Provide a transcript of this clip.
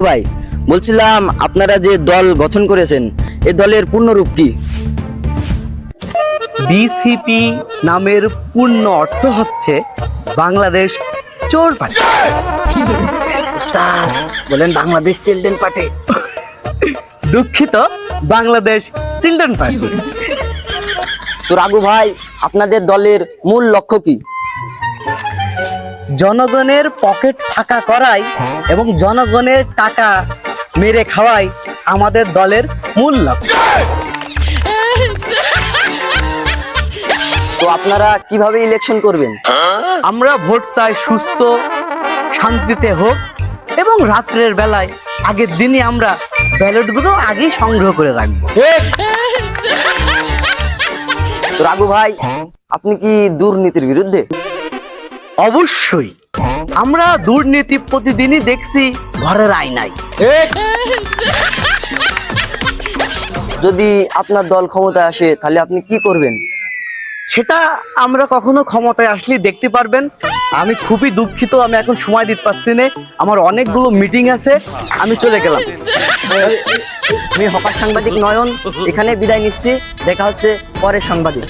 ভাই, বলছিলাম আপনারা যে দল গঠন করেছেন এই দলের পূর্ণরূপ কি? বিসিপি নামের পূর্ণ অর্থ হচ্ছে বাংলাদেশ চোর পার্টি। উস্তাদ বলেন বাংলাদেশ চিলড্রেন পার্টি। দুঃখিত, বাংলাদেশ চিলড্রেন পার্টি। তো রাঘু ভাই, আপনাদের দলের মূল লক্ষ্য কি? জনগণের পকেট ফাঁকা করাই এবং জনগণের টাকা মেরে খাওয়াই আমাদের দলের মূল লক্ষ্য। তো আপনারা কিভাবে ইলেকশন করবেন? আমরা ভোট চাই সুস্থ, শান্তিতে হোক এবং রাত্রের বেলায় আগের দিনই আমরা ব্যালটগুলো আগেই সংগ্রহ করে রাখবো। তো রাঘু ভাই, আপনি কি দুর্নীতির বিরুদ্ধে? অবশ্যই, আমরা দুর্নীতি প্রতিদিনই দেখছি ঘরের আয়নায়। যদি আপনার দল ক্ষমতায় আসে তাহলে আপনি কি করবেন? সেটা আমরা কখনো ক্ষমতায় আসলে দেখতে পারবেন। আমি খুবই দুঃখিত, আমি এখন সময় দিতে পারছি না, আমার অনেকগুলো মিটিং আছে, আমি চলে গেলাম। আমি হকার সাংবাদিক নয়ন এখানে বিদায় নিচ্ছি। দেখা হচ্ছে পরের সাংবাদিক।